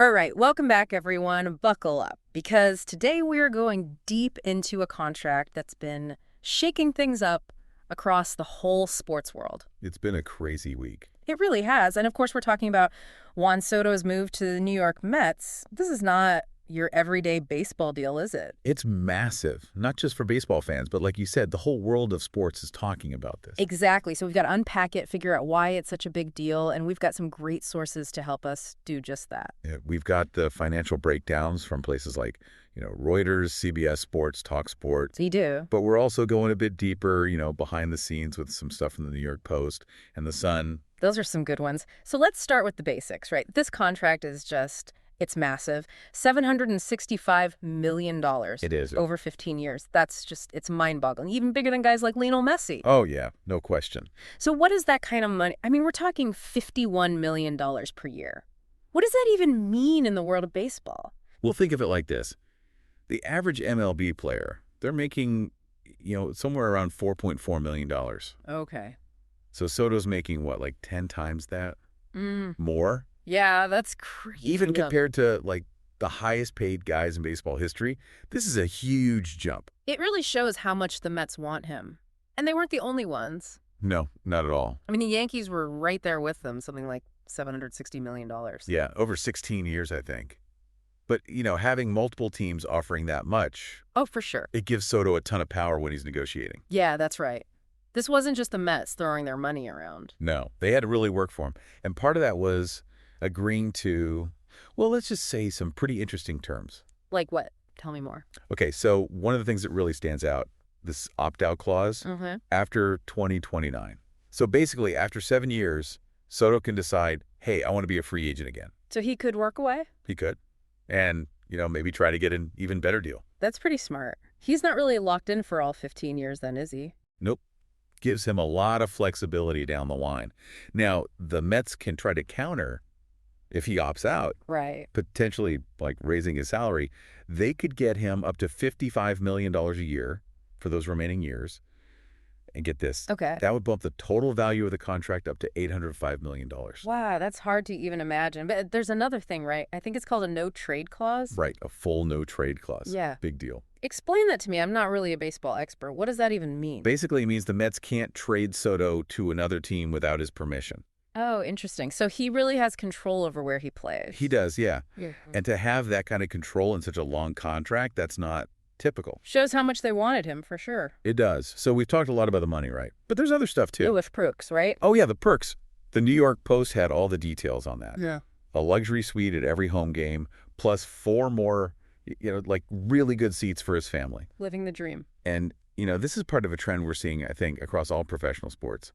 All right, welcome back, everyone. Buckle up, because today we are going deep into a contract that's been shaking things up across the whole sports world. It's been a crazy week. It really has. And of course, we're talking about Juan Soto's move to the New York Mets. This is not your everyday baseball deal, is it? It's massive, not just for baseball fans, but like you said, the whole world of sports is talking about this. Exactly. So we've got to unpack it, figure out why it's such a big deal, and we've got some great sources to help us do just that. Yeah, we've got the financial breakdowns from places like, Reuters, CBS Sports, TalkSport. So you do. But we're also going a bit deeper, behind the scenes with some stuff from the New York Post and the Sun. Those are some good ones. So let's start with the basics, right? This contract is it's massive. $765 million. It is. Over 15 years. It's mind-boggling. Even bigger than guys like Lionel Messi. Oh, yeah, no question. So what is that kind of money? I mean, we're talking $51 million per year. What does that even mean in the world of baseball? Well, think of it like this. The average MLB player, they're making, somewhere around $4.4 million. Okay. So Soto's making, what, like 10 times that? More? Yeah, that's crazy. Even compared to, the highest paid guys in baseball history, this is a huge jump. It really shows how much the Mets want him. And they weren't the only ones. No, not at all. I mean, the Yankees were right there with them, something like $760 million. Yeah, over 16 years, I think. But, having multiple teams offering that much... Oh, for sure. It gives Soto a ton of power when he's negotiating. Yeah, that's right. This wasn't just the Mets throwing their money around. No, they had to really work for him. And part of that was agreeing to, well, let's just say some pretty interesting terms. Like what? Tell me more. Okay, so one of the things that really stands out, this opt-out clause, after 2029. So basically, after 7 years, Soto can decide, hey, I want to be a free agent again. So he could work away? He could. And, maybe try to get an even better deal. That's pretty smart. He's not really locked in for all 15 years then, is he? Nope. Gives him a lot of flexibility down the line. Now, the Mets can try to counter if he opts out. Right. Potentially, raising his salary. They could get him up to $55 million a year for those remaining years. And get this. Okay. That would bump the total value of the contract up to $805 million. Wow, that's hard to even imagine. But there's another thing, right? I think it's called a no-trade clause. Right, a full no-trade clause. Yeah. Big deal. Explain that to me. I'm not really a baseball expert. What does that even mean? Basically, it means the Mets can't trade Soto to another team without his permission. Oh, interesting. So he really has control over where he plays. He does, yeah. Yeah. And to have that kind of control in such a long contract, that's not typical. Shows how much they wanted him, for sure. It does. So we've talked a lot about the money, right? But there's other stuff, too. With perks, right? Oh, yeah, the perks. The New York Post had all the details on that. Yeah. A luxury suite at every home game, plus 4 more, really good seats for his family. Living the dream. And, this is part of a trend we're seeing, I think, across all professional sports.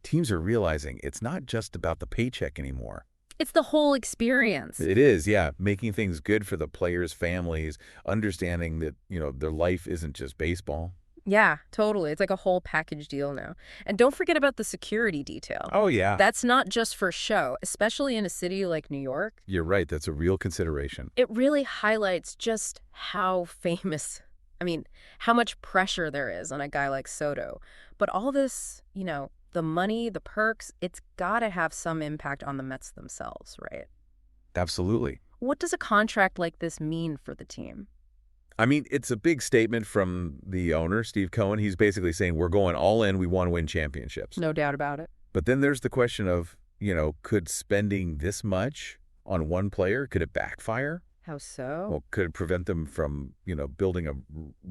Teams are realizing it's not just about the paycheck anymore. It's the whole experience. It is, yeah. Making things good for the players' families, understanding that, their life isn't just baseball. Yeah, totally. It's like a whole package deal now. And don't forget about the security detail. Oh, yeah. That's not just for show, especially in a city like New York. You're right. That's a real consideration. It really highlights just how how much pressure there is on a guy like Soto. But all this, the money, the perks, it's got to have some impact on the Mets themselves, right? Absolutely. What does a contract like this mean for the team? I mean, it's a big statement from the owner, Steve Cohen. He's basically saying, we're going all in. We want to win championships. No doubt about it. But then there's the question of, could spending this much on one player, could it backfire? How so? Well, could it prevent them from, building a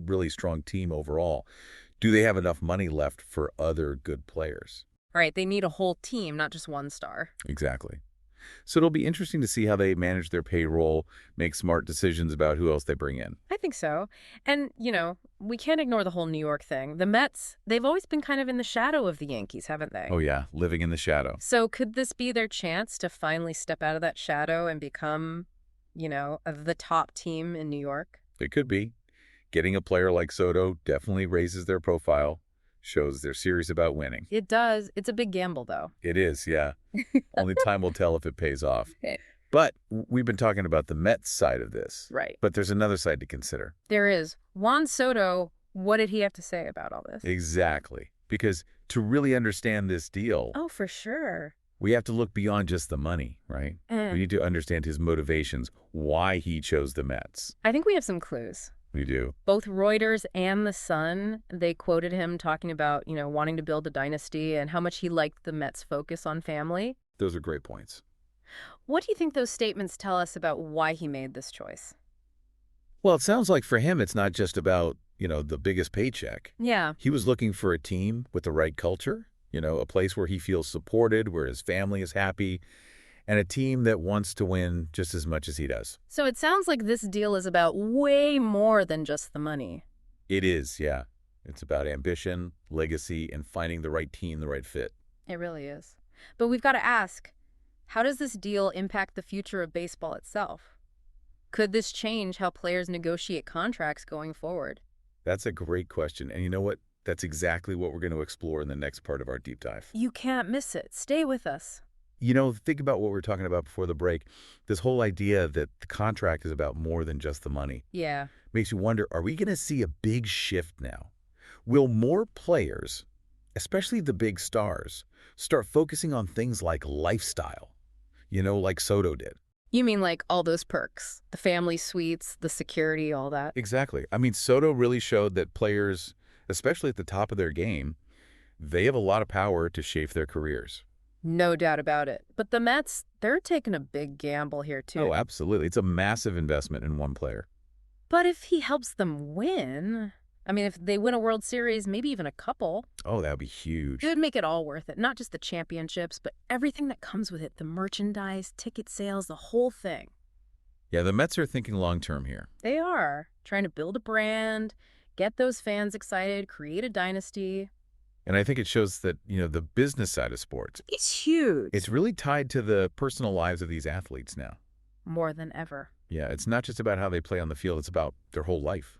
really strong team overall? Do they have enough money left for other good players? Right. They need a whole team, not just one star. Exactly. So it'll be interesting to see how they manage their payroll, make smart decisions about who else they bring in. I think so. And, we can't ignore the whole New York thing. The Mets, they've always been kind of in the shadow of the Yankees, haven't they? Oh, yeah. Living in the shadow. So could this be their chance to finally step out of that shadow and become, the top team in New York? It could be. Getting a player like Soto definitely raises their profile, shows they're serious about winning. It does. It's a big gamble, though. It is, yeah. Only time will tell if it pays off. But we've been talking about the Mets side of this. Right. But there's another side to consider. There is. Juan Soto, what did he have to say about all this? Exactly. Because to really understand this deal... Oh, for sure. We have to look beyond just the money, right? We need to understand his motivations, why he chose the Mets. I think we have some clues. We do. Both Reuters and The Sun, they quoted him talking about, wanting to build a dynasty and how much he liked the Mets' focus on family. Those are great points. What do you think those statements tell us about why he made this choice? Well, it sounds like for him, it's not just about, the biggest paycheck. Yeah. He was looking for a team with the right culture, a place where he feels supported, where his family is happy, and a team that wants to win just as much as he does. So it sounds like this deal is about way more than just the money. It is, yeah. It's about ambition, legacy, and finding the right team, the right fit. It really is. But we've got to ask, how does this deal impact the future of baseball itself? Could this change how players negotiate contracts going forward? That's a great question. And you know what? That's exactly what we're going to explore in the next part of our deep dive. You can't miss it. Stay with us. Think about what we were talking about before the break. This whole idea that the contract is about more than just the money. Yeah. Makes you wonder, are we going to see a big shift now? Will more players, especially the big stars, start focusing on things like lifestyle? Like Soto did. You mean like all those perks, the family suites, the security, all that? Exactly. I mean, Soto really showed that players, especially at the top of their game, they have a lot of power to shape their careers. No doubt about it. But the Mets, they're taking a big gamble here, too. Oh, absolutely. It's a massive investment in one player. But if he helps them win, if they win a World Series, maybe even a couple. Oh, that would be huge. It would make it all worth it. Not just the championships, but everything that comes with it. The merchandise, ticket sales, the whole thing. Yeah, the Mets are thinking long-term here. They are. Trying to build a brand, get those fans excited, create a dynasty. And I think it shows that, the business side of sports. It's huge. It's really tied to the personal lives of these athletes now. More than ever. Yeah, it's not just about how they play on the field. It's about their whole life,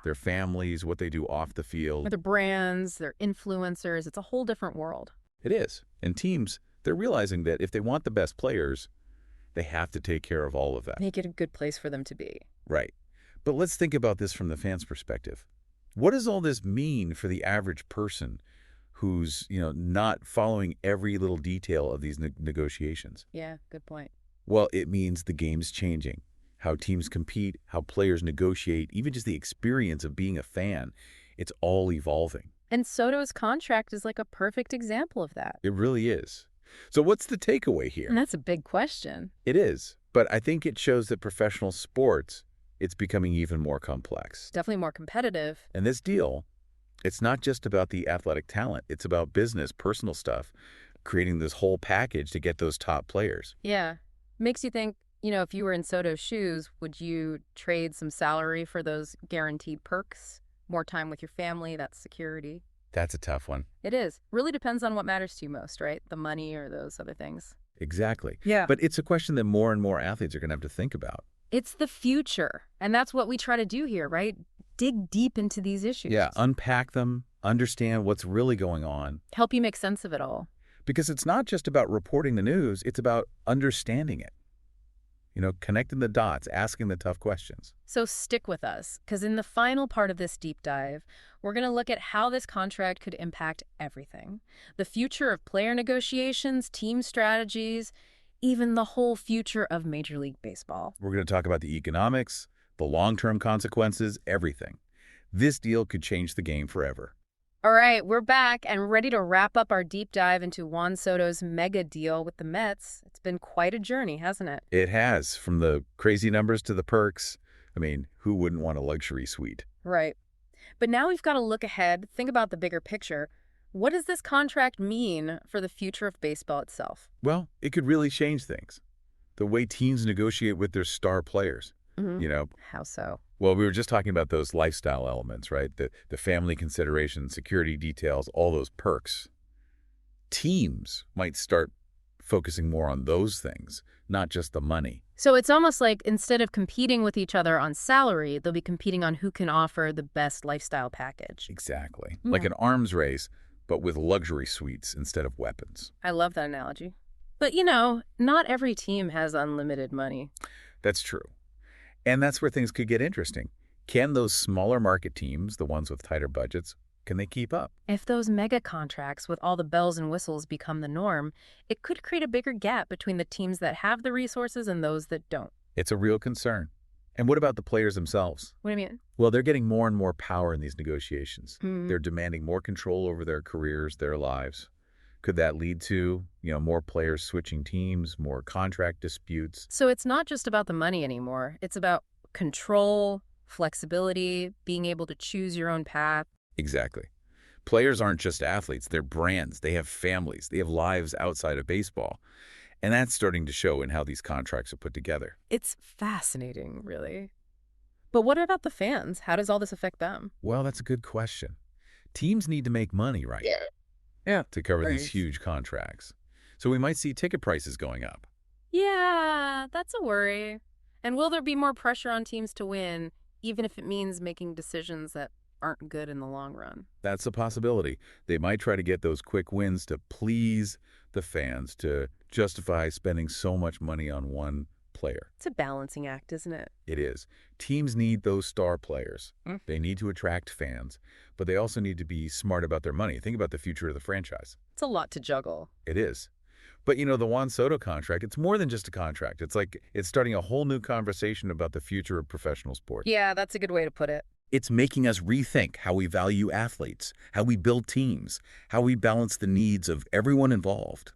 Their families, what they do off the field. Their brands, their influencers. It's a whole different world. It is. And teams, they're realizing that if they want the best players, they have to take care of all of that. Make it a good place for them to be. Right. But let's think about this from the fan's perspective. What does all this mean for the average person who's, not following every little detail of these negotiations? Yeah, good point. Well, it means the game's changing. How teams compete, how players negotiate, even just the experience of being a fan, it's all evolving. And Soto's contract is like a perfect example of that. It really is. So what's the takeaway here? And that's a big question. It is. But I think it shows that professional sports, it's becoming even more complex. Definitely more competitive. And this deal, it's not just about the athletic talent. It's about business, personal stuff, creating this whole package to get those top players. Yeah. Makes you think, if you were in Soto's shoes, would you trade some salary for those guaranteed perks? More time with your family, that's security. That's a tough one. It is. Really depends on what matters to you most, right? The money or those other things. Exactly. Yeah. But it's a question that more and more athletes are going to have to think about. It's the future. And that's what we try to do here, right? Dig deep into these issues. Yeah, unpack them, understand what's really going on. Help you make sense of it all. Because it's not just about reporting the news, it's about understanding it. Connecting the dots, asking the tough questions. So stick with us, because in the final part of this deep dive, we're going to look at how this contract could impact everything. The future of player negotiations, team strategies, even the whole future of Major League Baseball. We're going to talk about the economics, the long-term consequences, everything. This deal could change the game forever. All right, we're back and ready to wrap up our deep dive into Juan Soto's mega deal with the Mets. It's been quite a journey, hasn't it? It has, from the crazy numbers to the perks. Who wouldn't want a luxury suite? Right. But now we've got to look ahead, think about the bigger picture. What does this contract mean for the future of baseball itself? Well, it could really change things. The way teams negotiate with their star players. How so? Well, we were just talking about those lifestyle elements, right? The family considerations, security details, all those perks. Teams might start focusing more on those things, not just the money. So it's almost like instead of competing with each other on salary, they'll be competing on who can offer the best lifestyle package. Exactly. Like an arms race, but with luxury suites instead of weapons. I love that analogy. But, not every team has unlimited money. That's true. And that's where things could get interesting. Can those smaller market teams, the ones with tighter budgets, Can they keep up? If those mega contracts with all the bells and whistles become the norm, it could create a bigger gap between the teams that have the resources and those that don't. It's a real concern. And what about the players themselves? What do you mean? Well, they're getting more and more power in these negotiations. Hmm. They're demanding more control over their careers, their lives. Could that lead to, more players switching teams, more contract disputes? So it's not just about the money anymore. It's about control, flexibility, being able to choose your own path. Exactly. Players aren't just athletes, they're brands. They have families. They have lives outside of baseball. And that's starting to show in how these contracts are put together. It's fascinating, really. But what about the fans? How does all this affect them? Well, that's a good question. Teams need to make money, right? Yeah, to cover these huge contracts. So we might see ticket prices going up. Yeah, that's a worry. And will there be more pressure on teams to win, even if it means making decisions that aren't good in the long run? That's a possibility. They might try to get those quick wins to please the fans, to justify spending so much money on one player. It's a balancing act, isn't it? It is. Teams need those star players. Mm. They need to attract fans, but they also need to be smart about their money. Think about the future of the franchise. It's a lot to juggle. It is. But, the Juan Soto contract, it's more than just a contract. It's like it's starting a whole new conversation about the future of professional sports. Yeah, that's a good way to put it. It's making us rethink how we value athletes, how we build teams, how we balance the needs of everyone involved.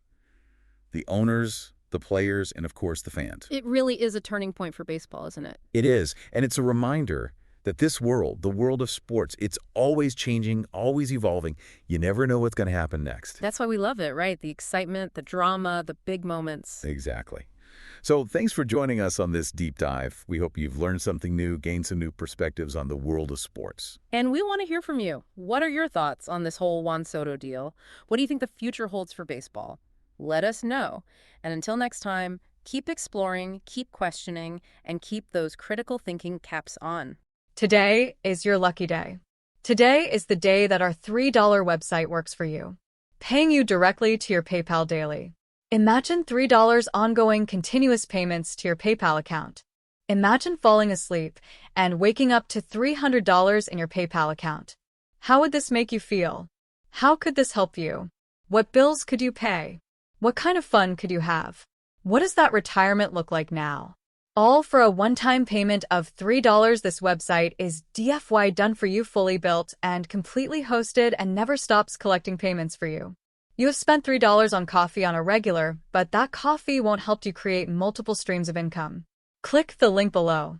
The owners, the players, and of course the fans. It really is a turning point for baseball, isn't it? It is, and it's a reminder that this world, the world of sports, it's always changing, always evolving. You never know what's going to happen next. That's why we love it, right? The excitement, the drama, the big moments. Exactly. So thanks for joining us on this deep dive. We hope you've learned something new, gained some new perspectives on the world of sports. And we want to hear from you. What are your thoughts on this whole Juan Soto deal? What do you think the future holds for baseball? Let us know. And until next time, keep exploring, keep questioning, and keep those critical thinking caps on. Today is your lucky day. Today is the day that our $3 website works for you, paying you directly to your PayPal daily. Imagine $3 ongoing continuous payments to your PayPal account. Imagine falling asleep and waking up to $300 in your PayPal account. How would this make you feel? How could this help you? What bills could you pay? What kind of fun could you have? What does that retirement look like now? All for a one-time payment of $3. This website is DFY done for you, fully built and completely hosted, and never stops collecting payments for you. You have spent $3 on coffee on a regular, but that coffee won't help you create multiple streams of income. Click the link below.